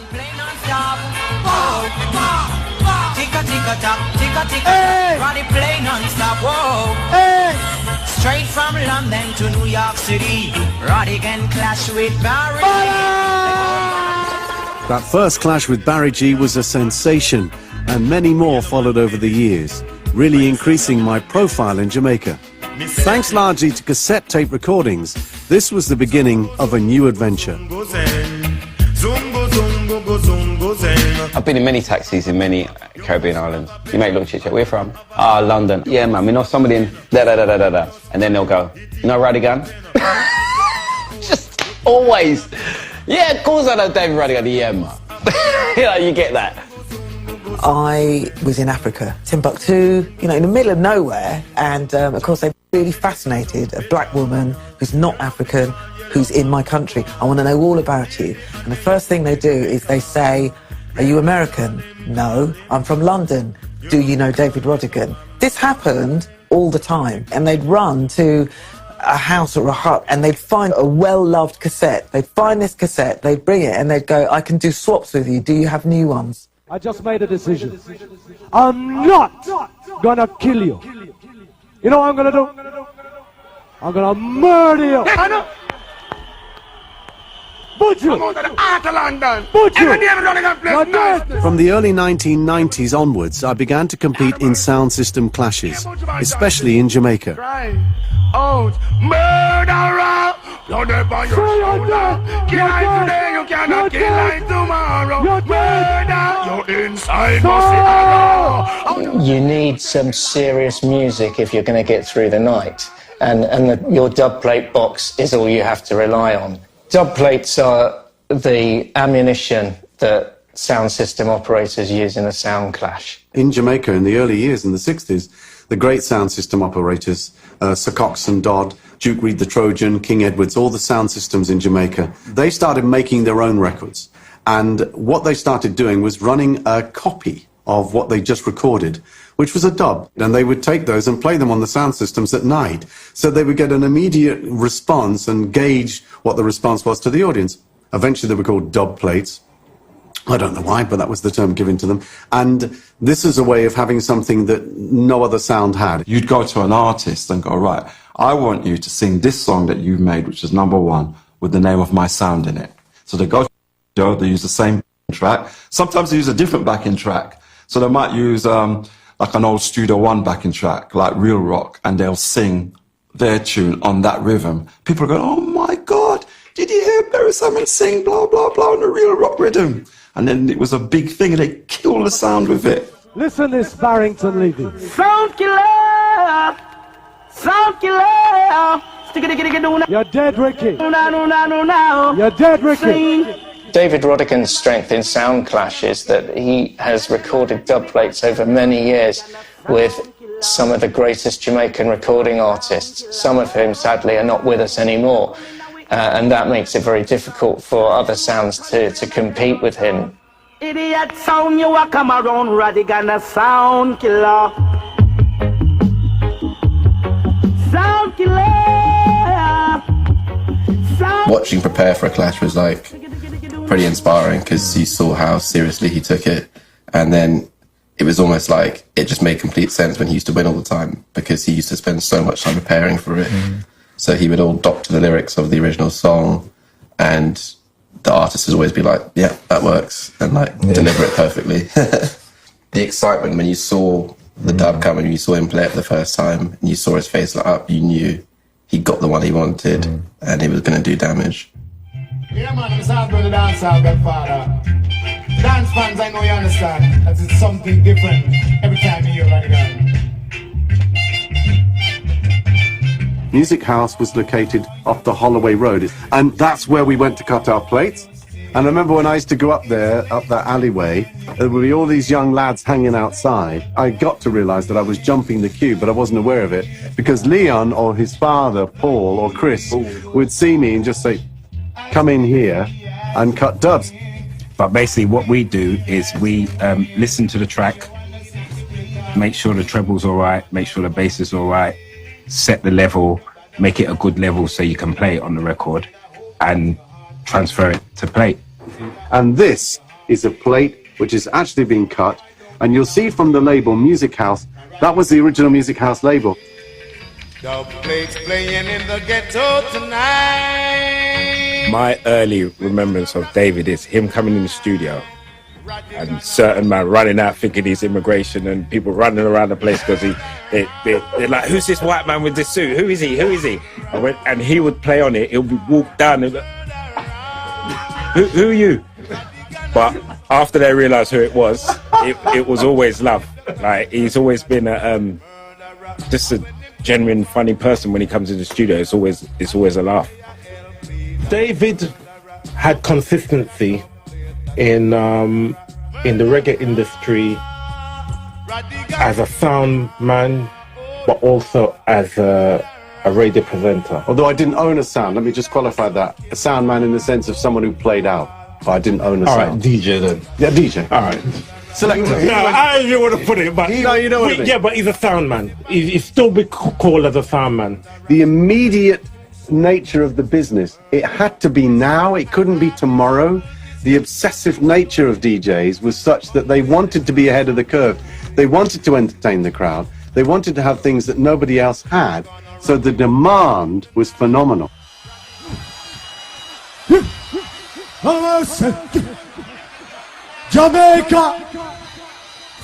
Hey! Straight from London to New York City, Rodigan clash with Barry. That first clash with Barry G was a sensation, and many more followed over the years, really increasing my profile in Jamaica. Thanks largely to cassette tape recordings, this was the beginning of a new adventure. I've been in many taxis in many Caribbean islands. You make look chit chat. Where from? Ah, London. Yeah, man. We know somebody in da da da da da da. And then they'll go, you know Rodigan? Just always. Yeah, of course I know David Rodigan. Yeah, man. You know, you get that. I was in Africa, Timbuktu, you know, in the middle of nowhere, and of course they really fascinated a black woman who's not African, who's in my country. I want to know all about you. And the first thing they do is they say, are you American? No, I'm from London. Do you know David Rodigan? This happened all the time, and they'd run to a house or a hut and they'd find a well-loved cassette. They'd find this cassette, they'd bring it, and they'd go, I can do swaps with you. Do you have new ones? I just made a decision. I'm not gonna kill you. You know what I'm gonna do? I'm gonna murder you. Butcher! From the early 1990s onwards, I began to compete in sound system clashes, especially in Jamaica. Out, murderer! You're dead by your shoulder. Kill I today, you cannot kill I tomorrow. Murder! You're inside, You need some serious music if you're going to get through the night. And your dub plate box is all you have to rely on. Dub plates are the ammunition that sound system operators use in a sound clash. In Jamaica in the early years, in the 60s, the great sound system operators, Sir Coxsone Dodd, Duke Reed the Trojan, King Edwards, all the sound systems in Jamaica, they started making their own records. And what they started doing was running a copy of what they just recorded, which was a dub. And they would take those and play them on the sound systems at night. So they would get an immediate response and gauge what the response was to the audience. Eventually they were called dub plates. I don't know why, but that was the term given to them. And this is a way of having something that no other sound had. You'd go to an artist and go, right, I want you to sing this song that you've made, which is #1, with the name of my sound in it. So they go to the show, they use the same track. Sometimes they use a different backing track. So they might use like an old Studio One backing track, like Real Rock, and they'll sing their tune on that rhythm. People are going, oh my God, did you hear Barry Simon sing blah, blah, blah on the Real Rock rhythm? And then it was a big thing, and they killed the sound with it. Listen this, Barrington Levy. Sound killer! Sound killer! You're dead, Ricky. No. You're dead, Ricky. David Rodigan's strength in sound clash is that he has recorded dub plates over many years with some of the greatest Jamaican recording artists, some of whom sadly are not with us anymore. And that makes it very difficult for other sounds to compete with him. Idiot sound, you a come around, Rodigan a sound killer. Sound killer. Sound. Watching prepare for a clash was like pretty inspiring because you saw how seriously he took it, and then it was almost like it just made complete sense when he used to win all the time because he used to spend so much time preparing for it. So he would all doctor the lyrics of the original song, and the artist would always be like, yeah, that works, and like deliver it perfectly. The excitement when you saw the dub come and you saw him play it the first time and you saw his face light up, you knew he got the one he wanted and he was going to do damage. Yeah, man, I'm sorry for the dance out, Godfather. Dance fans, I know you understand that it's something different every time you hear Rodigan. Music House was located off the Holloway Road, and that's where we went to cut our plates. And I remember when I used to go up there, up that alleyway, there would be all these young lads hanging outside. I got to realise that I was jumping the queue, but I wasn't aware of it, because Leon or his father, Paul or Chris, would see me and just say, come in here and cut dubs. But basically what we do is we listen to the track, make sure the treble's all right, make sure the bass is all right, set the level, make it a good level so you can play it on the record and transfer it to plate. And this is a plate which is actually being cut, and you'll see from the label Music House, that was the original Music House label. Dub plates playing in the ghetto tonight. My early remembrance of David is him coming in the studio and certain man running out thinking he's immigration and people running around the place because they're like, who's this white man with this suit? Who is he? Who is he? And he would play on it. He'll be walked down and who are you? But after they realised who it was always love. Like, he's always been just a genuine funny person. When he comes in the studio, it's always a laugh. David had consistency in the reggae industry as a sound man, but also as a radio presenter. Although I didn't own a sound, let me just qualify that. A sound man in the sense of someone who played out, but I didn't own a sound. All right, DJ then. Yeah, DJ. All right. Selector. No, I don't want to put it, but no, you know what I mean. Yeah, but he's a sound man. He's still be called as a sound man. The immediate nature of the business, it had to be now, it couldn't be tomorrow. The obsessive nature of DJs was such that they wanted to be ahead of the curve. They wanted to entertain the crowd. They wanted to have things that nobody else had. So the demand was phenomenal. Jamaica,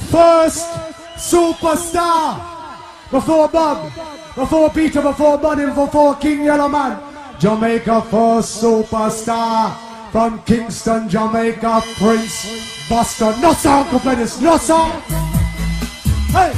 first superstar. Before Bob, before Peter, before Bunny, before King Yellowman. Jamaica, first superstar. From Kingston, Jamaica, Prince Buster. No song can play this, no song. Hey!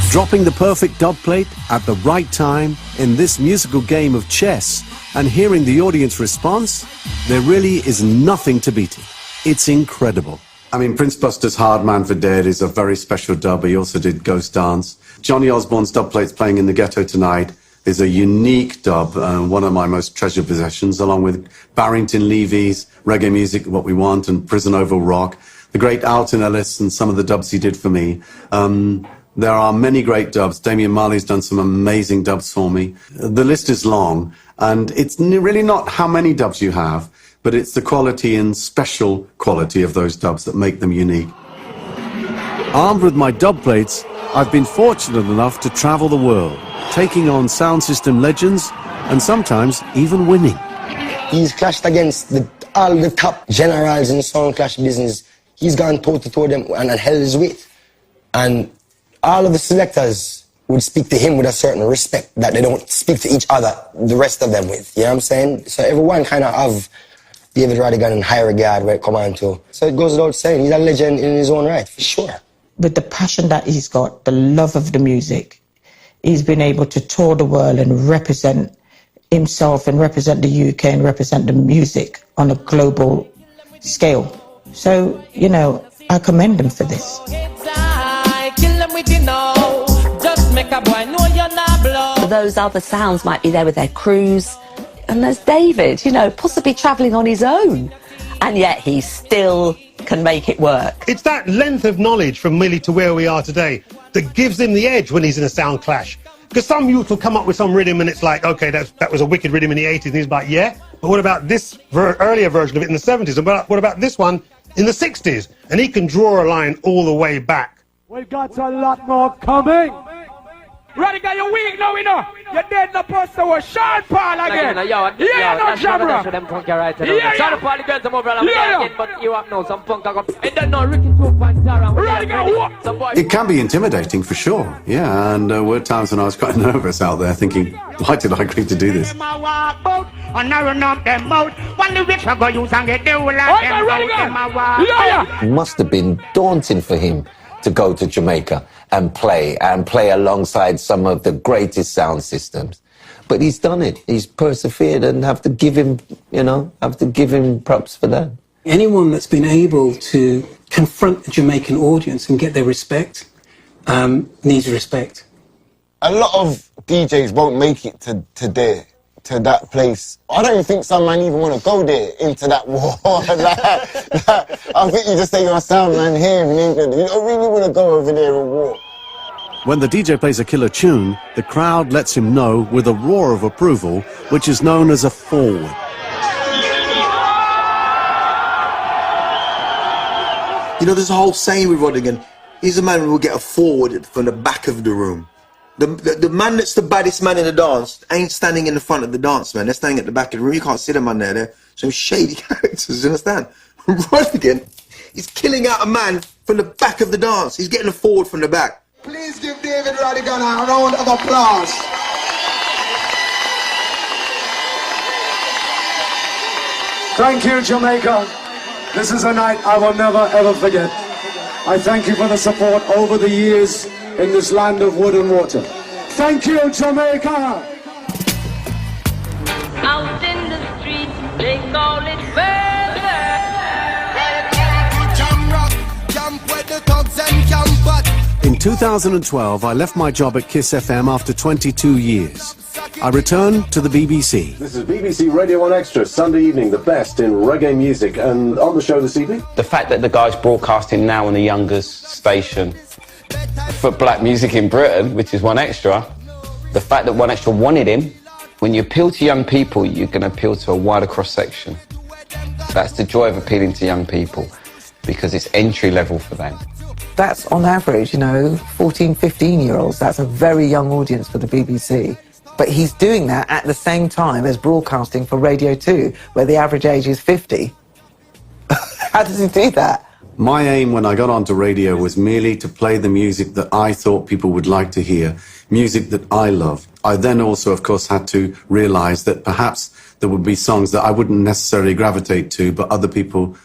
Dropping the perfect dub plate at the right time in this musical game of chess and hearing the audience response, there really is nothing to beat it. It's incredible. I mean, Prince Buster's Hard Man for Dead is a very special dub. He also did Ghost Dance. Johnny Osborne's dub plates playing in the ghetto tonight is a unique dub, one of my most treasured possessions, along with Barrington Levy's Reggae Music, What We Want, and Prison Oval Rock, the great Alton Ellis and some of the dubs he did for me. There are many great dubs. Damian Marley's done some amazing dubs for me. The list is long, and it's really not how many dubs you have, but it's the quality and special quality of those dubs that make them unique. Armed with my dub plates, I've been fortunate enough to travel the world, taking on sound system legends and sometimes even winning. He's clashed against all the top generals in the sound clash business. He's gone toe-to-toe them and held his weight. And all of the selectors would speak to him with a certain respect that they don't speak to each other, the rest of them with. You know what I'm saying? So everyone kind of have David Rodigan in high regard where it come on to. So it goes without saying, he's a legend in his own right, for sure. With the passion that he's got, the love of the music, he's been able to tour the world and represent himself and represent the UK and represent the music on a global scale. So, you know, I commend him for this. Those other sounds might be there with their crews, and there's David, you know, possibly travelling on his own, and yet he still can make it work. It's that length of knowledge from Millie to where we are today that gives him the edge when he's in a sound clash. Because some youth will come up with some rhythm and it's like, okay, that was a wicked rhythm in the 80s, and he's like, yeah, but what about this earlier version of it in the 70s, and what about this one in the 60s? And he can draw a line all the way back. We've got a lot more coming. Rodigan, you weak now, you know. You're dead the person was Sean Paul again. Yeah, no Jabra. Yeah. Paul, the girls, but you have no some punk. It doesn't know Ricky to Rodigan, what? It can be intimidating for sure, yeah, and there were times when I was quite nervous out there thinking, why did I agree to do this? It must have been daunting for him to go to Jamaica and play alongside some of the greatest sound systems. But he's done it. He's persevered, and have to give him props for that. Anyone that's been able to confront the Jamaican audience and get their respect needs respect. A lot of DJs won't make it to that place. I don't even think some man even want to go there, into that war. I think you just take your sound man here in England. You don't really want to go over there and war. When the DJ plays a killer tune, the crowd lets him know with a roar of approval, which is known as a forward. You know, there's a whole saying with Rodigan. He's a man who will get a forward from the back of the room. The man that's the baddest man in the dance ain't standing in the front of the dance, man. They're standing at the back of the room. You can't see them on there. They're some shady characters, you understand? Rodigan is killing out a man from the back of the dance. He's getting a forward from the back. Please give David Rodigan a round of applause. Thank you, Jamaica. This is a night I will never ever forget. I thank you for the support over the years in this land of wood and water. Thank you, Jamaica. Out in the streets, they call it murder. In 2012, I left my job at Kiss FM after 22 years. I returned to the BBC. This is BBC Radio 1 Extra, Sunday evening, the best in reggae music. And on the show this evening... The fact that the guy's broadcasting now on the youngest station for black music in Britain, which is 1 Extra, the fact that 1 Extra wanted him, when you appeal to young people, you can appeal to a wider cross-section. That's the joy of appealing to young people, because it's entry level for them. That's on average, 14, 15-year-olds. That's a very young audience for the BBC. But he's doing that at the same time as broadcasting for Radio 2, where the average age is 50. How does he do that? My aim when I got onto radio was merely to play the music that I thought people would like to hear, music that I love. I then also, of course, had to realise that perhaps there would be songs that I wouldn't necessarily gravitate to, but other people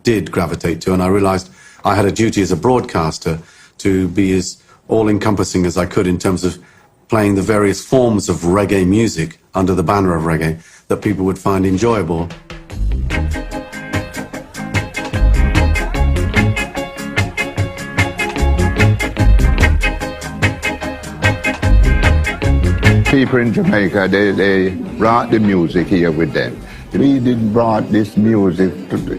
did gravitate to, and I realised I had a duty as a broadcaster to be as all-encompassing as I could in terms of playing the various forms of reggae music under the banner of reggae that people would find enjoyable. People in Jamaica, they brought the music here with them. We didn't brought this music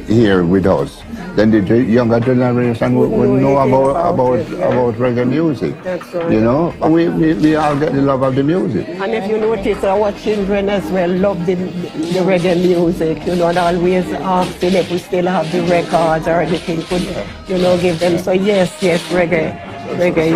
here with us. Then the younger generation would know about reggae music. That's right. We all get the love of the music. And if you notice, our children as well love the reggae music, and always asking if we still have the records or anything could, give them. So yes, reggae,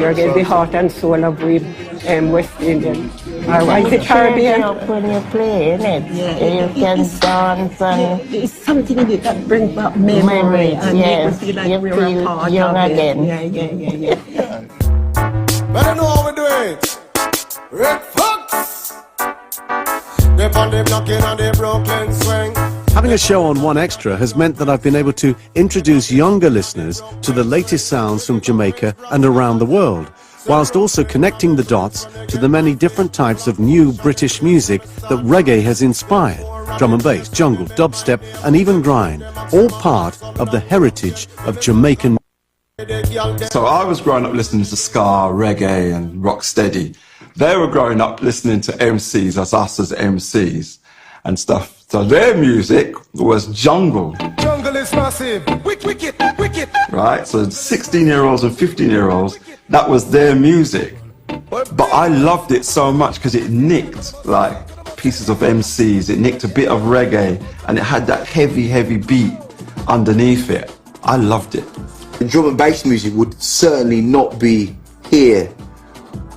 you're the heart and soul of West Indian. Or the Caribbean. When you play, innit? You can dance and... It's something in it that brings back memory and yes. make you feel like you we're feel a part young of again. it. Yeah. Better know how we do it. Red Fox. They on the blocking on the Brooklyn swing. Having a show on 1 Extra has meant that I've been able to introduce younger listeners to the latest sounds from Jamaica and around the world, whilst also connecting the dots to the many different types of new British music that reggae has inspired. Drum and bass, jungle, dubstep and even grime, all part of the heritage of Jamaican. So I was growing up listening to ska, reggae and rocksteady. They were growing up listening to MCs as us as MCs and stuff. So their music was jungle. Jungle is massive. Wicked. Right? So 16-year-olds and 15-year-olds, that was their music. But I loved it so much because it nicked like pieces of MCs, it nicked a bit of reggae, and it had that heavy beat underneath it. I loved it. The drum and bass music would certainly not be here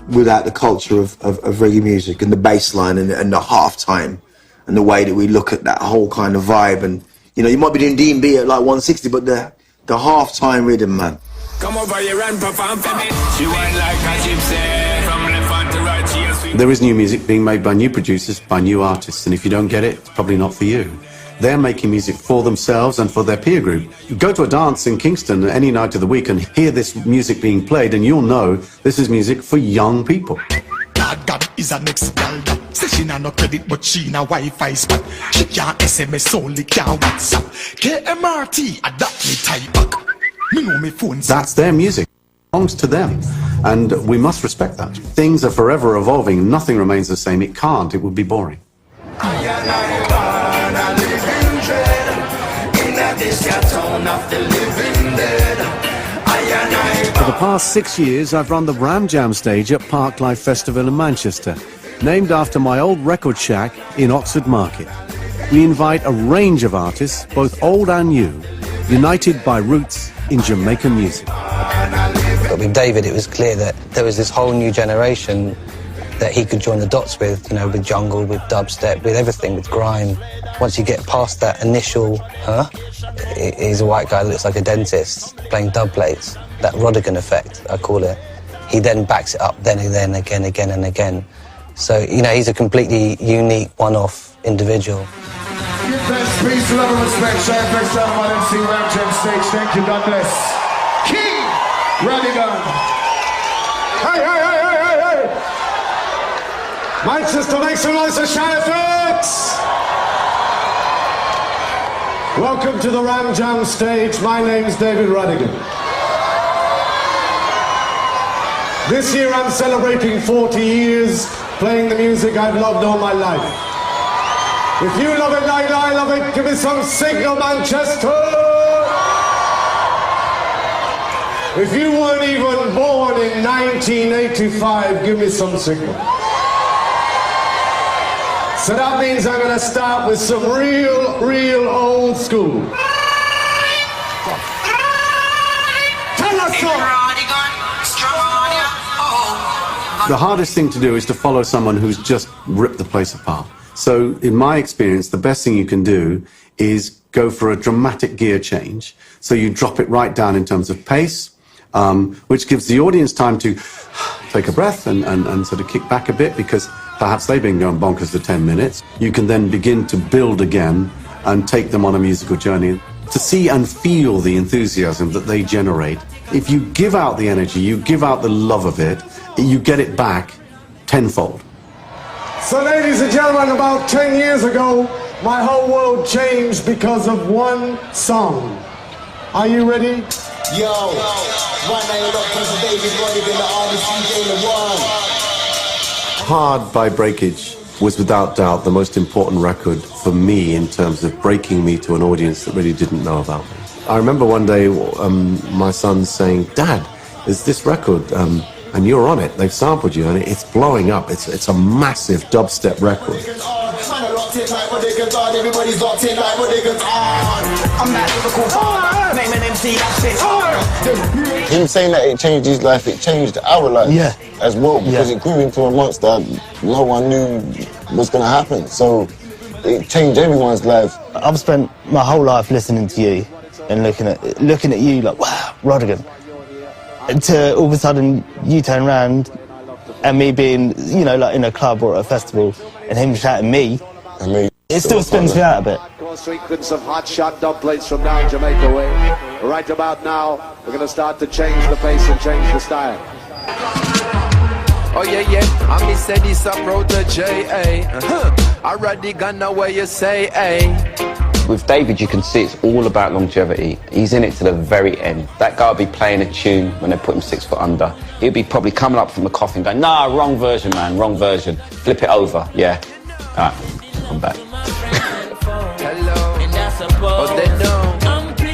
without the culture of reggae music and the bass line and the half time and the way that we look at that whole kind of vibe. And you might be doing D&B at like 160, but the half time rhythm, man. Come over here and perform for me. She went like a gypsy. From left hand to right, she is sweet. There is new music being made by new producers, by new artists, and if you don't get it, it's probably not for you. They're making music for themselves and for their peer group. You go to a dance in Kingston any night of the week and hear this music being played, and you'll know this is music for young people. God is an ex-galda. Say she nah no credit, but she na Wi-Fi spot. She can't SMS, only can't WhatsApp. KMRT, adapt me type back. Me know me phone. That's their music. It belongs to them. And we must respect that. Things are forever evolving. Nothing remains the same. It can't. It would be boring. For the past 6 years, I've run the Ram Jam stage at Parklife Festival in Manchester, named after my old record shack in Oxford Market. We invite a range of artists, both old and new, united by roots in Jamaican music. But with David, it was clear that there was this whole new generation that he could join the dots with, you know, with jungle, with dubstep, with everything, with grime. Once you get past that initial, he's a white guy that looks like a dentist playing dub plates, that Rodigan effect, I call it. He then backs it up then and then, again and again. So, you know, he's a completely unique, one-off individual. Give best peace, love and respect. Show effects down on MC Ramjam stage. Thank you, God bless. King Rodigan. Hey, hey, hey, hey, hey, hey. Manchester, make some noise for Show Effects. Welcome to the Ramjam stage. My name's David Rodigan. This year I'm celebrating 40 years playing the music I've loved all my life. If you love it like I love it, give me some signal, Manchester! If you weren't even born in 1985, give me some signal. So that means I'm gonna start with some real old school. Tell us something! The hardest thing to do is to follow someone who's just ripped the place apart. So in my experience, the best thing you can do is go for a dramatic gear change. So you drop it right down in terms of pace, which gives the audience time to take a breath and sort of kick back a bit, because perhaps they've been going bonkers for 10 minutes. You can then begin to build again and take them on a musical journey to see and feel the enthusiasm that they generate. If you give out the energy, you give out the love of it, you get it back tenfold. So ladies and gentlemen, about 10 years ago, my whole world changed because of one song. Are you ready? Yo, one night up for David Rodigan, the artist DJ the one. Hard by Breakage was without doubt the most important record for me in terms of breaking me to an audience that really didn't know about me. I remember one day my son saying, "Dad, there's this record, and you're on it. They've sampled you, and it's blowing up. It's a massive dubstep record." Everybody's locked in like Rodigan's on. I'm that lyrical father, name an MC that shit's hard. Him saying that it changed his life, it changed our life as well, because it grew into a monster no one knew was going to happen. So it changed everyone's life. I've spent my whole life listening to you and looking at you like, wow, Rodigan. To all of a sudden you turn around and me being, you know, like in a club or at a festival and him shouting me, it still spins me out a bit. Sequence of hot shot dub plates from down Jamaica way. Right about now, we're going to start to change the pace and change the style. Oh yeah, I me say this approach to J.A. I Rodigan know where you say, With David, you can see it's all about longevity. He's in it to the very end. That guy will be playing a tune when they put him 6 foot under. He'll be probably coming up from the coffin going, "Nah, wrong version, man, wrong version. Flip it over, yeah. All right, I'm back."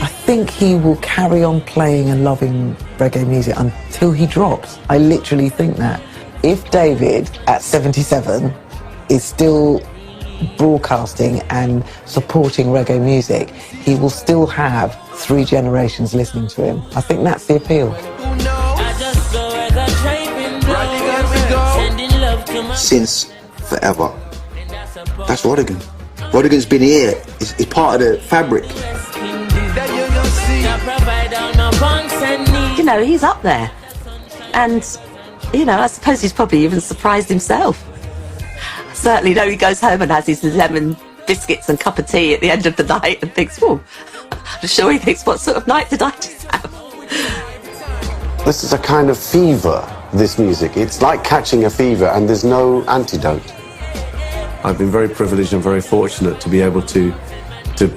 I think he will carry on playing and loving reggae music until he drops. I literally think that. If David, at 77, is still broadcasting and supporting reggae music, he will still have 3 generations listening to him. I think that's the appeal. Since forever. That's Rodigan. Rodigan's been here. It's part of the fabric. You know, he's up there. And, you know, I suppose he's probably even surprised himself. I certainly know he goes home and has his lemon biscuits and cup of tea at the end of the night and thinks, "Whoa," I'm sure he thinks, "What sort of night did I just have?" This is a kind of fever, this music. It's like catching a fever and there's no antidote. I've been very privileged and very fortunate to be able to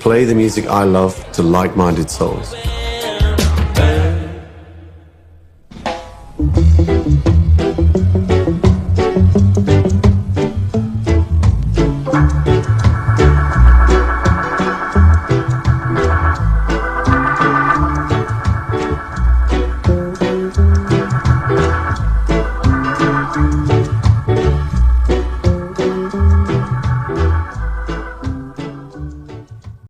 play the music I love to like-minded souls.